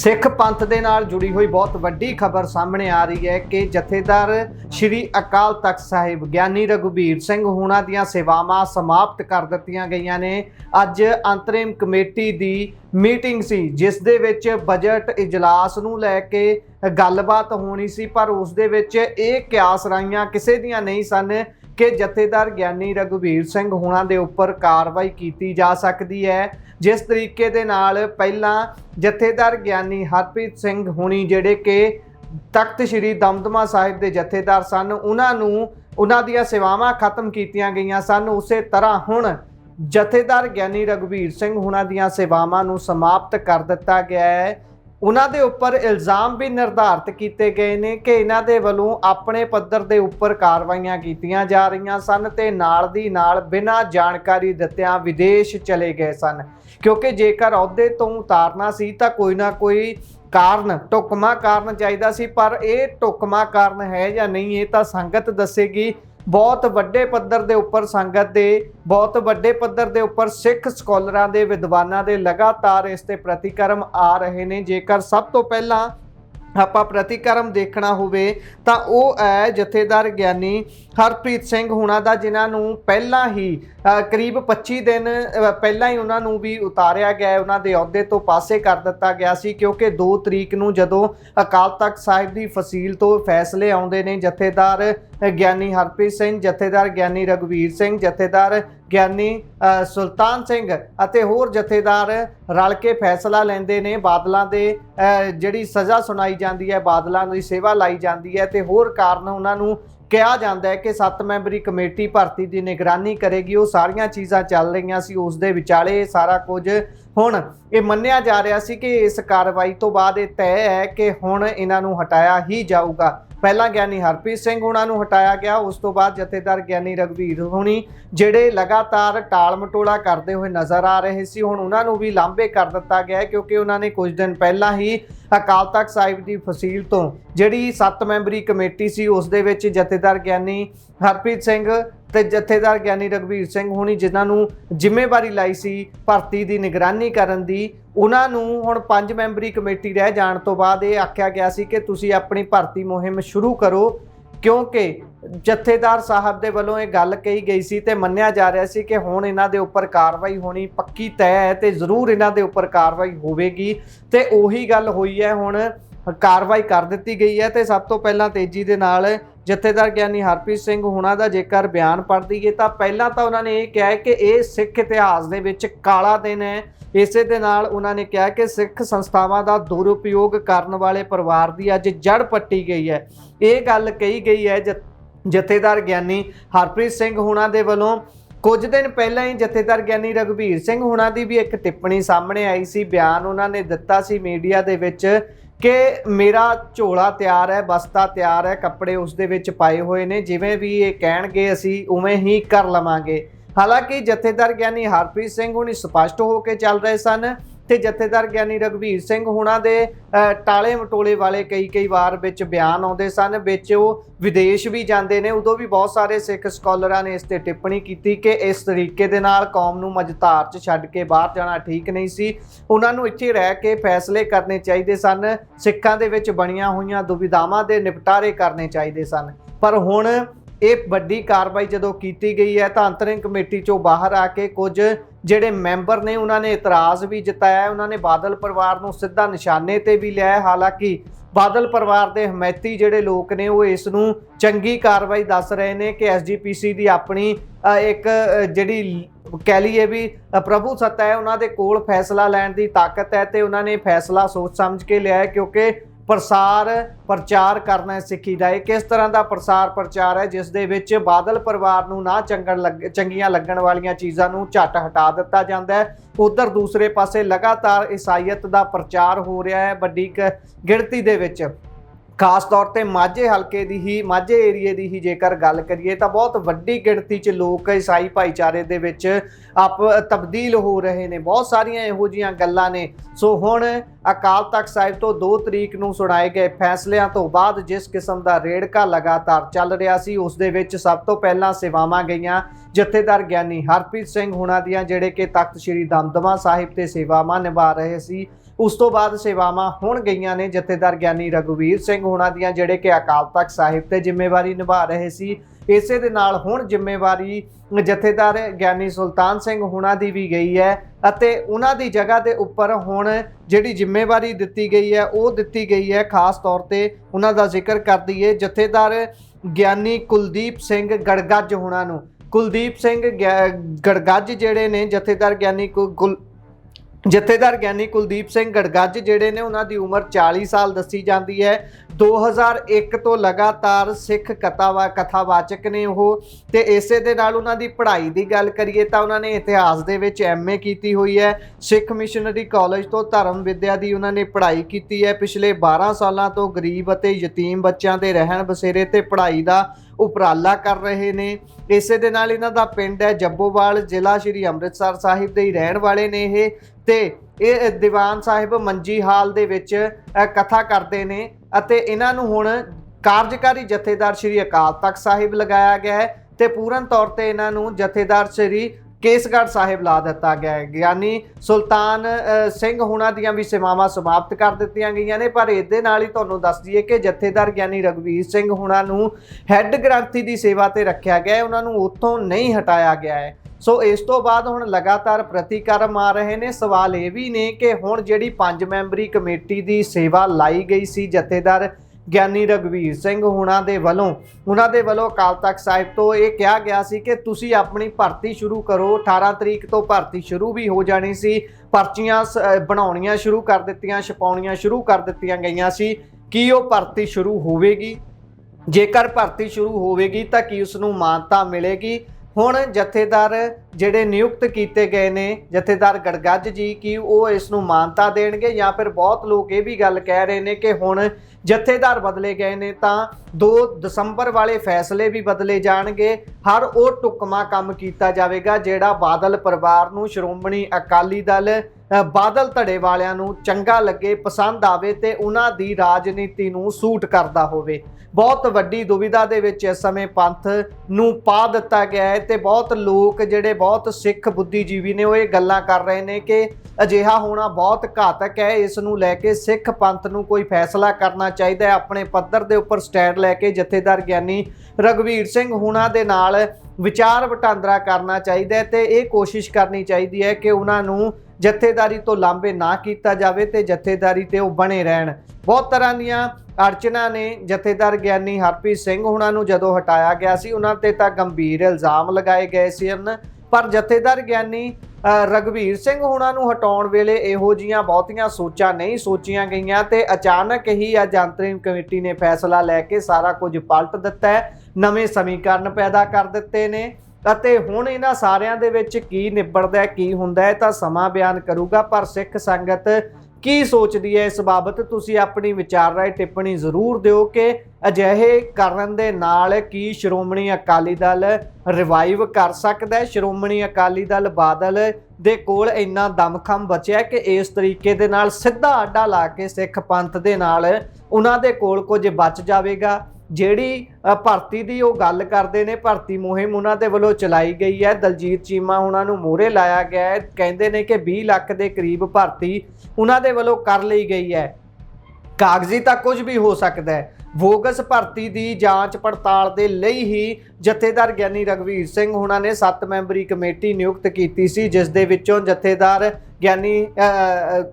सिख पंथ दे नाल जुड़ी हुई बहुत वड्डी खबर सामने आ रही है कि जथेदार श्री अकाल तख्त साहिब ज्ञानी रघुबीर सिंह होना दियां सेवावां समाप्त कर दित्तियां गईयां ने। अज अंतरिम कमेटी दी मीटिंग सी जिस दे विच बजट इजलास नूं लैके गलबात होनी सी, पर उस दे विच इह क्यास राइयां किसे दियां नहीं सन कि जथेदार ज्ञानी रघुबीर सिंह होना दे उपर कार्रवाई की जा सकती है। जिस तरीके दे नाल पहलां जथेदार ज्ञानी हरप्रीत सिंह होनी जिहड़े कि तख्त श्री दमदमा साहिब के जथेदार सन, उन्हां दियां सेवावां खत्म कीतियां गईयां सन, उस तरह हुण जथेदार ज्ञानी रघुबीर सिंह होना दियां सेवावां नूं समाप्त कर दिता गया है। उन्हां दे उपर इल्ज़ाम भी निर्धारित किए गए ने कि इन्हां दे वलों अपने पद्धर दे उपर कार्रवाइयां कीतियां जा रहीआं सन ते नाल दी नाल बिना जानकारी दित्तिआं विदेश चले गए सन, क्योंकि जेकर अहुदे तो उतारना सी तां कोई ना कोई कारण ढुकमा कारण चाहिदा सी, पर यह ढुकमा कारण है या नहीं ये तां संगत दसेगी। बहुत वड्डे पद्धर दे उपर संगत दे बहुत वड्डे पद्धर दे उपर सिख स्कॉलरां दे विद्वानां दे लगातार इस ते प्रतिक्रम आ रहे ने। जेकर सब तो पहला आपां प्रतिक्रम देखना होवे तां ओह है जथेदार ज्ञानी हरप्रीत सिंह होना दा, जिन्हां नूं पहलां ही करीब 25 दिन पहलां ही उन्हां नूं भी उतारिया गया, उन्हां दे अहुदे तो पासे कर दिता गया सी, क्योंकि 2 तरीक नूं जदों अकाल तख्त साहिब दी फसील तो फैसले आउंदे ने जथेदार ज्ञानी हरप्रीत सिंह, जथेदार ज्ञानी रघुवीर सिंह, जथेदार ज्ञानी सुल्तान सिंह अते होर जथेदार रल के फैसला लेंदे ने। बादलों के जिहड़ी सज़ा सुनाई जाती है, बादलों की सेवा लाई जाती है, तो होर कारण उन्होंने कहा जाता है कि 7 मैंबरी कमेटी भर्ती की निगरानी करेगी। वो सारिया चीज़ां चल रही सी, उस दे विचाले सारा कुछ हुण ये मन्निया जा रहा सी कि इस कार्रवाई तो बाद ये तय है कि हुण इन्हां नूं हटाया ही जाऊगा। पहला ज्ञानी हरप्रीत सिंह होना नूं हटाया गया, उस तो बाद जथेदार ज्ञानी रघुबीर होनी जिहड़े लगातार टाल मटोला करते हुए नज़र आ रहे सी, हुण उन्हां नूं भी लांभे कर दिता गया, क्योंकि उन्होंने कुछ दिन पहला ही अकाल तख्त साहिब की फसील तो जिहड़ी 7 मैंबरी कमेटी सी उस दे विच जथेदार ज्ञानी हरप्रीत सिंह ते जथेदार ज्ञानी रघुबीर सिंह होनी जिन्हां नूं जिम्मेवारी लाई सी भर्ती की निगरानी करन दी, उन्हां नूं हुण 5 मैंबरी कमेटी रह जाण तो बाद ये आख्या गया सी कि तुसीं अपनी भर्ती मुहिम शुरू करो, क्योंकि जथेदार साहब दे वलों ये गल कही गई सी ते मन्निया जा रहा सी कि हुण इन्हां दे उपर कार्रवाई होनी पक्की तय है ते जरूर इन्हां दे उपर कार्रवाई होवेगी। ते उही गल होई है, हुण कार्रवाई कर दित्ती गई है। तो सब तो पहला तेजी दे नाल जथेदार ज्ञानी हरप्रीत सिंह होना दा जेकर बयान पढ़ दईए तां पहलां तां उन्होंने ये कहा कि यह सिख इतिहास दे विच काला दिन है। इसे दे नाल उन्होंने कहा कि सिख संस्थावां दा दुरुपयोग करन वाले परिवार की अज जड़ पट्टी गई है। ये गल कही गई है जथेदार ज्ञानी हरप्रीत सिंह होना दे वलों। कुछ दिन पहला ही जथेदार ज्ञानी रघुबीर सिंह होना दी भी एक टिप्पणी सामने आई सी, बयान उन्होंने दिता सी मीडिया दे विच कि मेरा झोला तैयार है, बस्ता तैयार है, कपड़े उस दे विच पाए हुए ने, जिवें भी ये कहणगे असीं उवें ही कर लवांगे। हालांकि जथेदार ज्ञानी हरप्रीत सिंह हुणी स्पष्ट होकर चल रहे सन ते जथेदार ज्ञानी रघुबीर सिंह होना दे टाले मटोले वाले कई वार विच बयान आउंदे सन, विच वो विदेश भी जाते हैं। उदों भी बहुत सारे सिख स्कॉलरां ने इस ते टिप्पणी की कि इस तरीके दे नाल कौम नूं मझधार च छड्ड के बाहर जाना ठीक नहीं सी, उन्हां नूं इत्थे रह के फैसले करने चाहिए सन, सिखां दे विच बणीआं होईआं दुविधावां दे निपटारे करने चाहिए सन। पर हुण ਇਹ ਵੱਡੀ कार्रवाई ਜਦੋਂ ਕੀਤੀ गई है तो अंतरिम कमेटी चों बाहर आके कुछ ਜਿਹੜੇ मैंबर ने उन्होंने इतराज़ भी जताया, उन्होंने बादल परिवार को सीधा निशाने ते भी लिया। हालांकि बादल परिवार के हमैती जिहड़े लोग ने वो इस नूं चंगी कार्रवाई दस रहे हैं कि SGPC की अपनी एक जिहड़ी कह लीए भी प्रभु सत्ता है, उन्होंने कोल फैसला लैण की ताकत है तो उन्होंने फैसला सोच समझ के लिया है, क्योंकि प्रसार प्रचार करना सिखी दा किस तरह का प्रसार प्रचार है जिस दे विच बादल परिवार नूं ना चंगियां लगन वालियां चीज़ां नूं झट हटा दिता जाता है। उधर दूसरे पासे लगातार ईसाईयत का प्रचार हो रहा है वड्डी गिणती दे विच, खास तौर पर माझे हल्के की ही माझे एरीए की ही जेकर गल करिए तो बहुत वड्डी गिणती च लोग ईसाई भाईचारे दे विच आप तब्दील हो रहे हैं। बहुत सारिया इहो जिहियां गल्लां ने। सो हुण अकाल तख्त साहिब तो 2 तरीक नूं सुनाए गए फैसलिਆਂ तो बाद जिस किस्म का रेड़का लगातार चल रहा सी उस दे विच सब तो पहलां सेवावां गईआं जथेदार ज्ञानी हरप्रीत सिंह होना दियां जिहड़े कि तख्त श्री दमदमा साहिब ते सेवावां निभा रहे सी। ਉਸ ਤੋਂ ਬਾਅਦ ਸੇਵਾਵਾਂ ਹੁਣ ਗਈਆਂ ਨੇ ਜਥੇਦਾਰ ਗਿਆਨੀ ਰਘੁਵੀਰ ਸਿੰਘ ਹੁਣਾਂ ਦੀਆਂ, ਜਿਹੜੇ ਕਿ ਅਕਾਲ ਤਖਤ ਸਾਹਿਬ ਤੇ ਜ਼ਿੰਮੇਵਾਰੀ ਨਿਭਾ ਰਹੇ ਸੀ। ਇਸੇ ਦੇ ਨਾਲ ਹੁਣ ਜ਼ਿੰਮੇਵਾਰੀ ਜਥੇਦਾਰ ਗਿਆਨੀ ਸੁਲਤਾਨ ਸਿੰਘ ਹੁਣਾਂ ਦੀ ਵੀ ਗਈ ਹੈ ਅਤੇ ਉਹਨਾਂ ਦੀ ਜਗ੍ਹਾ ਦੇ ਉੱਪਰ ਹੁਣ ਜਿਹੜੀ ਜ਼ਿੰਮੇਵਾਰੀ ਦਿੱਤੀ ਗਈ ਹੈ ਉਹ ਦਿੱਤੀ ਗਈ ਹੈ। ਖਾਸ ਤੌਰ ਤੇ ਉਹਨਾਂ ਦਾ ਜ਼ਿਕਰ ਕਰ ਦਈਏ ਜਥੇਦਾਰ ਗਿਆਨੀ ਕੁਲਦੀਪ ਸਿੰਘ ਗੜਗੱਜ ਹੁਣਾਂ ਨੂੰ। ਕੁਲਦੀਪ ਸਿੰਘ ਗੜਗੱਜ ਜਿਹੜੇ ਨੇ ਜਥੇਦਾਰ ਗਿਆਨੀ ਕੁਲਦੀਪ ਸਿੰਘ ਗੜਗੱਜ ਜਿਹੜੇ ਨੇ ਉਹਨਾਂ ਦੀ ਉਮਰ 40 ਸਾਲ ਦੱਸੀ ਜਾਂਦੀ ਹੈ। 2001 ਤੋਂ ਲਗਾਤਾਰ ਸਿੱਖ ਕਥਾਵਾਚਕ ਨੇ ਉਹ, ਤੇ ਇਸੇ ਦੇ ਨਾਲ ਉਹਨਾਂ ਦੀ ਪੜ੍ਹਾਈ ਦੀ ਗੱਲ ਕਰੀਏ ਤਾਂ ਉਹਨਾਂ ਨੇ ਇਤਿਹਾਸ ਦੇ ਵਿੱਚ MA ਕੀਤੀ ਹੋਈ ਹੈ। ਸਿੱਖ ਮਿਸ਼ਨਰੀ ਕਾਲਜ ਤੋਂ ਧਰਮ ਵਿਦਿਆ ਦੀ ਉਹਨਾਂ ਨੇ ਪੜ੍ਹਾਈ ਕੀਤੀ ਹੈ। ਪਿਛਲੇ 12 ਸਾਲਾਂ ਤੋਂ ਗਰੀਬ ਅਤੇ ਯਤੀਮ ਬੱਚਿਆਂ ਦੇ ਰਹਿਣ ਬਸੇਰੇ ਤੇ ਪੜ੍ਹਾਈ ਦਾ ਉਪਰਾਲਾ ਕਰ ਰਹੇ ਨੇ। ਇਸੇ ਦੇ ਨਾਲ ਇਹਨਾਂ ਦਾ ਪਿੰਡ ਹੈ ਜੱਬੋਵਾਲ, ਜ਼ਿਲ੍ਹਾ ਸ਼੍ਰੀ ਅੰਮ੍ਰਿਤਸਰ ਸਾਹਿਬ ਦੇ ਹੀ ਰਹਿਣ ਵਾਲੇ ਨੇ ਇਹ, ਤੇ ਇਹ ਦੀਵਾਨ ਸਾਹਿਬ ਮੰਜੀ ਹਾਲ ਦੇ ਵਿੱਚ ਕਥਾ ਕਰਦੇ ਨੇ ਅਤੇ ਇਹਨਾਂ ਨੂੰ ਹੁਣ ਕਾਰਜਕਾਰੀ ਜਥੇਦਾਰ ਸ਼੍ਰੀ ਅਕਾਲ ਤਖਤ ਸਾਹਿਬ ਲਗਾਇਆ ਗਿਆ ਹੈ ਤੇ ਪੂਰਨ ਤੌਰ ਤੇ ਇਹਨਾਂ ਨੂੰ ਜਥੇਦਾਰ ਸ਼੍ਰੀ ਕੇਸਗੜ੍ਹ ਸਾਹਿਬ ਲਾ ਦਿੱਤਾ ਗਿਆ ਹੈ। ਗਿਆਨੀ ਸੁਲਤਾਨ ਸਿੰਘ ਹੁਣਾਂ ਦੀਆਂ ਵੀ ਸੇਵਾਵਾਂ ਸਮਾਪਤ ਕਰ ਦਿੱਤੀਆਂ ਗਈਆਂ ਨੇ, ਪਰ ਇਹਦੇ ਨਾਲ ਹੀ ਤੁਹਾਨੂੰ ਦੱਸ ਦਈਏ ਕਿ ਜਥੇਦਾਰ ਗਿਆਨੀ ਰਘੁਵੀਰ ਸਿੰਘ ਹੁਣਾਂ ਨੂੰ ਹੈੱਡ ਗ੍ਰੰਥੀ ਦੀ ਸੇਵਾ ਤੇ ਰੱਖਿਆ ਗਿਆ ਹੈ, ਉਹਨਾਂ ਨੂੰ ਉੱਥੋਂ ਨਹੀਂ ਹਟਾਇਆ ਗਿਆ ਹੈ। ਸੋ ਇਸ ਤੋਂ ਬਾਅਦ ਹੁਣ ਲਗਾਤਾਰ ਪ੍ਰਤੀਕਰਮ ਆ ਰਹੇ ਨੇ। ਸਵਾਲ ਇਹ ਵੀ ਨੇ ਕਿ ਹੁਣ ਜਿਹੜੀ 5 ਮੈਂਬਰੀ ਕਮੇਟੀ ਦੀ ਸੇਵਾ ਲਾਈ ਗਈ ਸੀ ਜਥੇਦਾਰ ਗਿਆਨੀ ਰਘੁਵੀਰ ਸਿੰਘ ਹੁਣਾਂ ਦੇ ਵੱਲੋਂ ਅਕਾਲ ਤਖਤ ਸਾਹਿਬ ਤੋਂ ਇਹ ਕਿਹਾ ਗਿਆ ਸੀ ਕਿ ਤੁਸੀਂ ਆਪਣੀ ਭਰਤੀ ਸ਼ੁਰੂ ਕਰੋ। 18 ਤਰੀਕ ਤੋਂ ਭਰਤੀ ਸ਼ੁਰੂ ਵੀ ਹੋ ਜਾਣੀ ਸੀ, ਪਰਚੀਆਂ ਬਣਾਉਣੀਆਂ ਸ਼ੁਰੂ ਕਰ ਦਿੱਤੀਆਂ, ਛਪਾਉਣੀਆਂ ਸ਼ੁਰੂ ਕਰ ਦਿੱਤੀਆਂ ਗਈਆਂ ਸੀ। ਕੀ ਉਹ ਭਰਤੀ ਸ਼ੁਰੂ ਹੋਵੇਗੀ? ਜੇਕਰ ਭਰਤੀ ਸ਼ੁਰੂ ਹੋਵੇਗੀ ਤਾਂ ਕੀ ਉਸ ਨੂੰ ਮਾਨਤਾ ਮਿਲੇਗੀ? ਹੁਣ ਜਥੇਦਾਰ ਜਿਹੜੇ ਨਿਯੁਕਤ ਕੀਤੇ ਗਏ ਨੇ ਜਥੇਦਾਰ ਗੜਗੱਜ ਜੀ, ਕੀ ਉਹ ਇਸ ਨੂੰ ਮਾਨਤਾ ਦੇਣਗੇ ਜਾਂ ਫਿਰ ਬਹੁਤ ਲੋਕ ਇਹ ਵੀ ਗੱਲ ਕਹਿ ਰਹੇ ਨੇ ਕਿ ਹੁਣ ਜਥੇਦਾਰ ਬਦਲੇ ਗਏ ਨੇ ਤਾਂ 2 ਦਸੰਬਰ ਵਾਲੇ ਫੈਸਲੇ ਵੀ ਬਦਲੇ ਜਾਣਗੇ। ਹਰ ਉਹ ਟੁਕਮਾ ਕੰਮ ਕੀਤਾ ਜਾਵੇਗਾ ਜਿਹੜਾ ਬਾਦਲ ਪਰਿਵਾਰ ਨੂੰ, ਸ਼੍ਰੋਮਣੀ ਅਕਾਲੀ ਦਲ ਬਾਦਲ ਧੜੇ ਵਾਲਿਆਂ ਨੂੰ ਚੰਗਾ ਲੱਗੇ, ਪਸੰਦ ਆਵੇ ਤੇ ਉਹਨਾਂ ਦੀ ਰਾਜਨੀਤੀ ਨੂੰ ਸੂਟ ਕਰਦਾ ਹੋਵੇ। ਬਹੁਤ ਵੱਡੀ ਦੁਵਿਧਾ ਦੇ ਵਿੱਚ ਇਸ ਸਮੇਂ ਪੰਥ ਨੂੰ ਪਾ ਦਿੱਤਾ ਗਿਆ ਹੈ ਤੇ ਬਹੁਤ ਲੋਕ ਜਿਹੜੇ ਬਹੁਤ ਸਿੱਖ ਬੁੱਧੀਜੀਵੀ ਨੇ ਉਹ ਇਹ ਗੱਲਾਂ ਕਰ ਰਹੇ ਨੇ ਕਿ ਅਜਿਹਾ ਹੋਣਾ ਬਹੁਤ ਘਾਤਕ ਹੈ। ਇਸ ਨੂੰ ਲੈ ਕੇ ਸਿੱਖ ਪੰਥ ਨੂੰ ਕੋਈ ਫੈਸਲਾ ਕਰਨਾ ਚਾਹੀਦਾ ਹੈ, ਆਪਣੇ ਪੱਧਰ ਦੇ ਉੱਪਰ ਸਟੈਂਡ ਲੈ ਕੇ ਜਥੇਦਾਰ ਗਿਆਨੀ ਰਘੁਵੀਰ ਸਿੰਘ ਹੁਣਾਂ ਦੇ ਨਾਲ ਵਿਚਾਰ ਵਟਾਂਦਰਾ ਕਰਨਾ ਚਾਹੀਦਾ ਹੈ ਤੇ ਇਹ ਕੋਸ਼ਿਸ਼ ਕਰਨੀ ਚਾਹੀਦੀ ਹੈ ਕਿ ਉਹਨਾਂ ਨੂੰ ਜਥੇਦਾਰੀ ਤੋਂ ਲਾਂਭੇ ਨਾ ਕੀਤਾ ਜਾਵੇ ਤੇ ਜਥੇਦਾਰੀ ਤੇ ਉਹ ਬਣੇ ਰਹਿਣ। ਬਹੁਤ ਤਰ੍ਹਾਂ ਦੀਆਂ ਅੜਚਨਾ ਨੇ ਜਥੇਦਾਰ ਗਿਆਨੀ ਹਰਪ੍ਰੀਤ ਸਿੰਘ ਹੁਣਾਂ ਨੂੰ ਜਦੋਂ ਹਟਾਇਆ ਗਿਆ ਸੀ ਉਹਨਾਂ ਤੇ ਤਾਂ ਗੰਭੀਰ ਇਲਜ਼ਾਮ ਲਗਾਏ ਗਏ ਸਨ, ਪਰ ਜਥੇਦਾਰ ਗਿਆਨੀ ਰਘੁਵੀਰ ਸਿੰਘ ਹੁਣਾਂ ਨੂੰ ਹਟਾਉਣ ਵੇਲੇ ਇਹੋ ਜੀਆਂ ਬਹੁਤੀਆਂ ਸੋਚਾਂ ਨਹੀਂ ਸੋਚੀਆਂ ਗਈਆਂ ਤੇ ਅਚਾਨਕ ਹੀ ਅੱਜ ਅੰਤਰਿਮ ਕਮੇਟੀ ਨੇ ਫੈਸਲਾ ਲੈ ਕੇ ਸਾਰਾ ਕੁਝ ਪਲਟ ਦਿੱਤਾ ਹੈ, ਨਵੇਂ ਸਮੀਕਰਨ ਪੈਦਾ ਕਰ ਦਿੱਤੇ ਨੇ ਅਤੇ ਹੁਣ ਇਹਨਾਂ ਸਾਰਿਆਂ ਦੇ ਵਿੱਚ ਕੀ ਨਿਬੜਦਾ ਕੀ ਹੁੰਦਾ ਹੈ ਤਾਂ ਸਮਾਂ ਬਿਆਨ ਕਰੂਗਾ। ਪਰ ਸਿੱਖ ਸੰਗਤ ਕੀ ਸੋਚਦੀ ਹੈ ਇਸ ਬਾਬਤ ਤੁਸੀਂ ਆਪਣੀ ਵਿਚਾਰ ਰਾਏ ਟਿੱਪਣੀ ਜ਼ਰੂਰ ਦਿਓ ਕਿ ਅਜਿਹੇ ਕਰਨ ਦੇ ਨਾਲ ਕੀ ਸ਼੍ਰੋਮਣੀ ਅਕਾਲੀ ਦਲ ਰਿਵਾਈਵ ਕਰ ਸਕਦਾ ਹੈ? ਸ਼੍ਰੋਮਣੀ ਅਕਾਲੀ ਦਲ ਬਾਦਲ ਦੇ ਕੋਲ ਇੰਨਾ ਦਮਖਮ ਬਚਿਆ ਕਿ ਇਸ ਤਰੀਕੇ ਦੇ ਨਾਲ ਸਿੱਧਾ ਅੱਡਾ ਲਾ ਕੇ ਸਿੱਖ ਪੰਥ ਦੇ ਨਾਲ ਉਹਨਾਂ ਦੇ ਕੋਲ ਕੁਝ ਬਚ ਜਾਵੇਗਾ? ਜਿਹੜੀ ਭਰਤੀ ਦੀ ਉਹ ਗੱਲ ਕਰਦੇ ਨੇ, ਭਰਤੀ ਮੁਹਿੰਮ ਉਹਨਾਂ ਦੇ ਵੱਲੋਂ ਚਲਾਈ ਗਈ ਹੈ, ਦਲਜੀਤ ਚੀਮਾ ਉਹਨਾਂ ਨੂੰ ਮੂਹਰੇ ਲਾਇਆ ਗਿਆ ਹੈ, ਕਹਿੰਦੇ ਨੇ ਕਿ 20 ਲੱਖ ਦੇ ਕਰੀਬ ਭਰਤੀ ਉਹਨਾਂ ਦੇ ਵੱਲੋਂ ਕਰ ਲਈ ਗਈ ਹੈ। ਕਾਗਜ਼ੀ ਤਾਂ ਕੁਝ ਵੀ ਹੋ ਸਕਦਾ ਹੈ। ਬੋਗਸ ਭਰਤੀ ਦੀ ਜਾਂਚ ਪੜਤਾਲ ਦੇ ਲਈ ਹੀ ਜਥੇਦਾਰ ਗਿਆਨੀ ਰਘੁਵੀਰ ਸਿੰਘ ਹੁਣਾਂ ਨੇ 7 ਮੈਂਬਰੀ ਕਮੇਟੀ ਨਿਯੁਕਤ ਕੀਤੀ ਸੀ, ਜਿਸ ਦੇ ਵਿੱਚੋਂ ਜਥੇਦਾਰ ਗਿਆਨੀ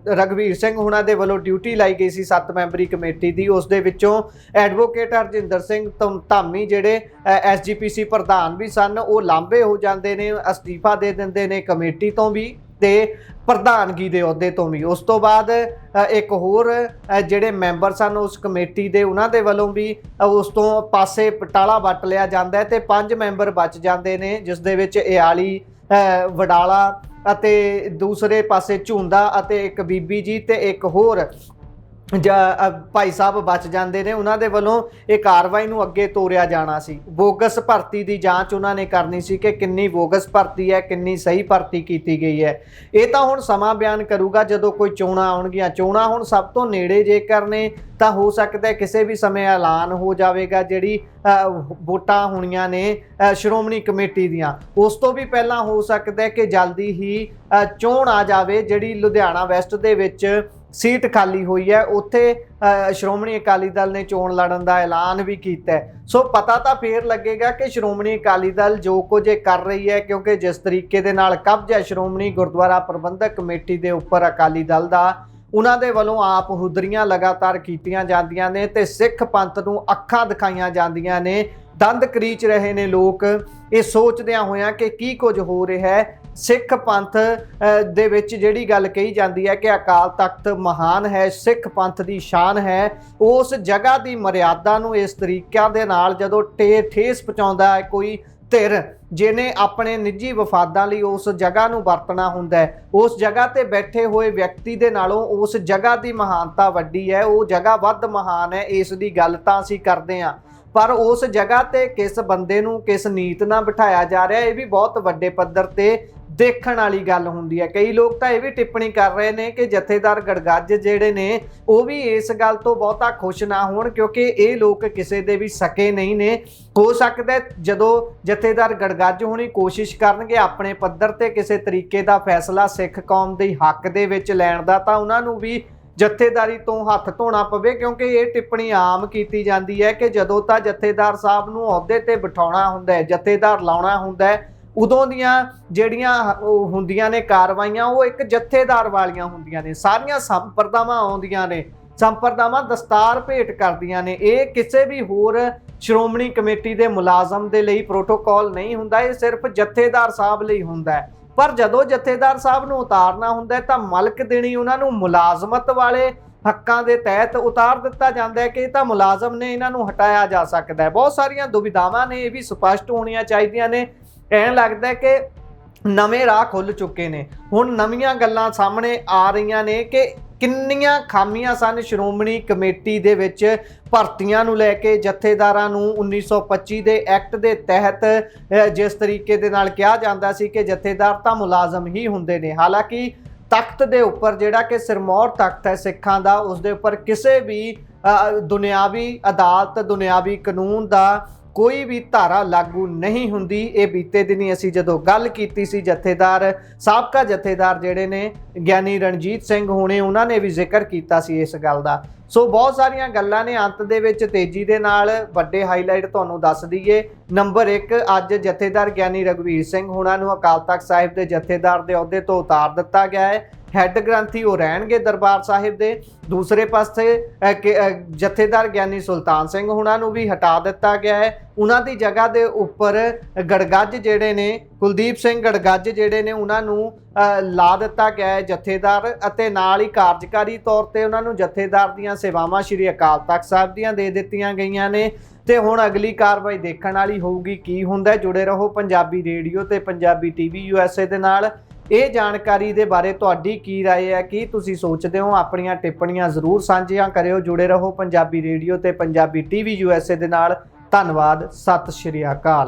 ਰਘੁਵੀਰ ਸਿੰਘ ਹੁਣਾਂ ਦੇ ਵੱਲੋਂ ਡਿਊਟੀ ਲਾਈ ਗਈ ਸੀ 7 ਮੈਂਬਰੀ ਕਮੇਟੀ ਦੀ। ਉਸ ਦੇ ਵਿੱਚੋਂ ਐਡਵੋਕੇਟ ਹਰਜਿੰਦਰ ਸਿੰਘ ਧਾਮੀ ਜਿਹੜੇ SGPC ਪ੍ਰਧਾਨ ਵੀ ਸਨ, ਉਹ ਲਾਂਭੇ ਹੋ ਜਾਂਦੇ ਨੇ, ਅਸਤੀਫਾ ਦੇ ਦਿੰਦੇ ਨੇ ਕਮੇਟੀ ਤੋਂ ਵੀ ਤੇ ਪ੍ਰਧਾਨਗੀ ਦੇ ਅਹੁਦੇ ਤੋਂ ਵੀ। ਉਸ ਤੋਂ ਬਾਅਦ ਇੱਕ ਹੋਰ ਜਿਹੜੇ ਮੈਂਬਰ ਸਨ ਉਸ ਕਮੇਟੀ ਦੇ, ਉਹਨਾਂ ਦੇ ਵੱਲੋਂ ਵੀ ਉਸ ਤੋਂ ਪਾਸੇ ਪਟਾਲਾ ਵੱਟ ਲਿਆ ਜਾਂਦਾ ਹੈ ਤੇ 5 ਮੈਂਬਰ ਬਚ ਜਾਂਦੇ ਨੇ, ਜਿਸ ਦੇ ਵਿੱਚ ਇਆਲੀ ਵਡਾਲਾ ਅਤੇ ਦੂਸਰੇ ਪਾਸੇ ਝੁੰਦਾ ਅਤੇ ਇੱਕ ਬੀਬੀ ਜੀ ਤੇ ਇੱਕ ਹੋਰ ਭਾਈ ਸਾਹਿਬ ਬਚ ਜਾਂਦੇ ਨੇ। ਉਹਨਾਂ ਦੇ ਵੱਲੋਂ ਇਹ ਕਾਰਵਾਈ ਨੂੰ ਅੱਗੇ ਤੋਰਿਆ ਜਾਣਾ ਸੀ। ਬੋਗਸ ਭਰਤੀ ਦੀ ਜਾਂਚ ਉਹਨਾਂ ਨੇ ਕਰਨੀ ਸੀ ਕਿ ਕਿੰਨੀ ਬੋਗਸ ਭਰਤੀ ਹੈ, ਕਿੰਨੀ ਸਹੀ ਭਰਤੀ ਕੀਤੀ ਗਈ ਹੈ। ਇਹ ਤਾਂ ਹੁਣ ਸਮਾਂ ਬਿਆਨ ਕਰੂਗਾ ਜਦੋਂ ਕੋਈ ਚੋਣਾਂ ਆਉਣਗੀਆਂ। ਚੋਣਾਂ ਹੁਣ ਸਭ ਤੋਂ ਨੇੜੇ ਜੇਕਰ ਨੇ ਤਾਂ ਹੋ ਸਕਦਾ ਕਿਸੇ ਵੀ ਸਮੇਂ ਐਲਾਨ ਹੋ ਜਾਵੇਗਾ ਜਿਹੜੀ ਵੋਟਾਂ ਹੋਣੀਆਂ ਨੇ ਸ਼੍ਰੋਮਣੀ ਕਮੇਟੀ ਦੀਆਂ। ਉਸ ਤੋਂ ਵੀ ਪਹਿਲਾਂ ਹੋ ਸਕਦਾ ਕਿ ਜਲਦੀ ਹੀ ਚੋਣ ਆ ਜਾਵੇ ਜਿਹੜੀ ਲੁਧਿਆਣਾ ਵੈਸਟ ਦੇ ਵਿੱਚ सीट खाली हुई है उत्थे श्रोमणी अकाली दल ने चोण लड़न का ऐलान भी किया है। सो पता तो फिर लगेगा कि श्रोमणी अकाली दल जो कुछ कर रही है, क्योंकि जिस तरीके दे नाल कब्जा है श्रोमणी गुरुद्वारा प्रबंधक कमेटी के उपर अकाली दल का, उन्हां दे वलों आप हुदरियां लगातार कीतियां जांदियां ने ते सिख पंथ नूं अखां दिखाईयां जांदियां ने। दंद करीच रहे ने लोग ये सोचदियां होइयां कि की कुछ हो रहा है। सिख पंथ दे विच जिहड़ी गल कही जाती है कि अकाल तख्त महान है, सिख पंथ की शान है, उस जगह की मर्यादा नूं इस तरीके दे नाल जदों ठेस पहुंचाउंदा है कोई धिर जिन्हें अपने निजी वफादां लई उस जगह नूं वरतना हुंदा है, उस जगह ते बैठे हुए व्यक्ति दे नालों उस जगह की महानता वड्डी है, वो जगह वध महान है। इस दी गल तां असीं करदे हां, पर उस जगह ते किस बंदे नूं किस नीत नाल बिठाया जा रहा है, ये भी बहुत वड्डे पद्धर ते देखण वाली गल हुंदी है। कई लोग तो यह भी टिप्पणी कर रहे हैं कि जथेदार गड़गੱਜ जिहड़े ने वो भी इस गल तो बहुता खुश ना होण, क्योंकि ये लोग किसी दे भी सके नहीं ने। हो सकता है जदों जथेदार गड़गੱਜ होनी कोशिश करनगे अपने पद्धर ते किसी तरीके का फैसला सिख कौम दे हक दे विच लैण दा, तां उन्हां नूं भी जथेदारी तो हथ धोना पवे, क्योंकि ये टिप्पणी आम की जाती है कि जदों तां जथेदार साहब नूं अहुदे ते बिठाउणा हुंदा है, जथेदार लाउणा हुंदा है, उदों दियां ਜਿਹੜੀਆਂ ਹੁੰਦੀਆਂ ਨੇ ਕਾਰਵਾਈਆਂ ਉਹ ਇੱਕ ਜਥੇਦਾਰ ਵਾਲੀਆਂ ਹੁੰਦੀਆਂ ਨੇ। ਸਾਰੀਆਂ ਸੰਪਰਦਾਵਾਂ ਆਉਂਦੀਆਂ ਨੇ, ਸੰਪਰਦਾਵਾਂ ਦਸਤਾਰ ਭੇਟ ਕਰਦੀਆਂ ਨੇ। ਇਹ ਕਿਸੇ ਵੀ ਹੋਰ ਸ਼੍ਰੋਮਣੀ ਕਮੇਟੀ ਦੇ ਮੁਲਾਜ਼ਮ ਦੇ ਲਈ ਪ੍ਰੋਟੋਕਾਲ ਨਹੀਂ ਹੁੰਦਾ, ਇਹ ਸਿਰਫ ਜਥੇਦਾਰ ਸਾਹਿਬ ਲਈ ਹੁੰਦਾ ਹੈ। ਪਰ ਜਦੋਂ ਜਥੇਦਾਰ ਸਾਹਿਬ ਨੂੰ ਉਤਾਰਨਾ ਹੁੰਦਾ ਤਾਂ ਮਲਕ ਦੇਣੀ ਉਹਨਾਂ ਨੂੰ ਮੁਲਾਜ਼ਮਤ ਵਾਲੇ ਹੱਕਾਂ ਦੇ ਤਹਿਤ ਉਤਾਰ ਦਿੱਤਾ ਜਾਂਦਾ ਹੈ ਕਿ ਇਹ ਤਾਂ ਮੁਲਾਜ਼ਮ ਨੇ, ਇਹਨਾਂ ਨੂੰ ਹਟਾਇਆ ਜਾ ਸਕਦਾ ਹੈ। ਬਹੁਤ ਸਾਰੀਆਂ ਦੁਵਿਧਾਵਾਂ ਨੇ, ਇਹ ਵੀ ਸਪਸ਼ਟ ਹੋਣੀਆਂ ਚਾਹੀਦੀਆਂ ਨੇ। ਐਂ ਲੱਗਦਾ ਕਿ ਨਵੇਂ ਰਾਹ ਖੁੱਲ ਚੁੱਕੇ ਨੇ, ਹੁਣ ਨਵੀਆਂ ਗੱਲਾਂ ਸਾਹਮਣੇ ਆ ਰਹੀਆਂ ਨੇ ਕਿ ਕਿੰਨੀਆਂ ਖਾਮੀਆਂ ਸਨ ਸ਼੍ਰੋਮਣੀ ਕਮੇਟੀ ਦੇ ਵਿੱਚ ਭਰਤੀਆਂ ਨੂੰ ਲੈ ਕੇ। ਜਥੇਦਾਰਾਂ ਨੂੰ 1925 ਦੇ ਐਕਟ ਦੇ ਤਹਿਤ ਜਿਸ ਤਰੀਕੇ ਦੇ ਨਾਲ ਕਿਹਾ ਜਾਂਦਾ ਸੀ ਕਿ ਜਥੇਦਾਰ ਤਾਂ ਮੁਲਾਜ਼ਮ ਹੀ ਹੁੰਦੇ ਨੇ, ਹਾਲਾਂਕਿ ਤਖਤ ਦੇ ਉੱਪਰ ਜਿਹੜਾ ਕਿ ਸਿਰਮੌਰ ਤਖਤ ਹੈ ਸਿੱਖਾਂ ਦਾ, ਉਸ ਦੇ ਉੱਪਰ ਕਿਸੇ ਵੀ ਦੁਨਿਆਵੀ ਅਦਾਲਤ ਦੁਨਿਆਵੀ ਕਾਨੂੰਨ ਦਾ कोई भी धारा लागू नहीं हुंदी। ये बीते दिनी असी जदों गल कीती सी जथेदार साबका जथेदार जिहड़े ने ज्ञानी रणजीत सिंह होने, उन्होंने भी जिक्र कीता सी इस गल दा। सो बहुत सारियां गल्लां ने, अंत दे विच तेजी दे नाल वड्डे हाईलाइट तुहानूं दस दईए। नंबर 1, अज जथेदार ज्ञानी रघुवीर सिंह होणां नूं अकाल तख्त साहिब दे जथेदार दे अहुदे तो उतार दिता गया है। हैड ग्रंथी वो रहणगे दरबार साहिब दे। दूसरे पासे जथेदार ज्ञानी सुल्तान सिंह हुणां नूं भी हटा दिता गया है। उन्हां दी जगह दे उपर गड़गੱਜ जिहड़े ने कुलदीप सिंह गड़गੱਜ जिहड़े ने उन्हां नूं ला दिता गया है जथेदार, अते नाल ही कार्यकारी तौर ते उन्हां नूं जथेदार दीयां सेवावां श्री अकाल तख्त साहिब दीयां दे दित्तियां गईयां ने। ते हुण अगली कार्रवाई देखण वाली होऊगी की हुंदा है। जुड़े रहो पंजाबी रेडियो ते पंजाबी टीवी USA दे नाल। ਇਹ ਜਾਣਕਾਰੀ ਦੇ ਬਾਰੇ ਤੁਹਾਡੀ ਕੀ ਰਾਏ ਹੈ, ਕੀ ਤੁਸੀਂ ਸੋਚਦੇ ਹੋ? ਆਪਣੀਆਂ ਟਿੱਪਣੀਆਂ ਜ਼ਰੂਰ ਸਾਂਝੀਆਂ ਕਰਿਓ। ਜੁੜੇ ਰਹੋ ਪੰਜਾਬੀ ਰੇਡੀਓ ਤੇ ਪੰਜਾਬੀ TV USA ਦੇ ਨਾਲ। ਧੰਨਵਾਦ। ਸਤਿ ਸ਼੍ਰੀ ਅਕਾਲ।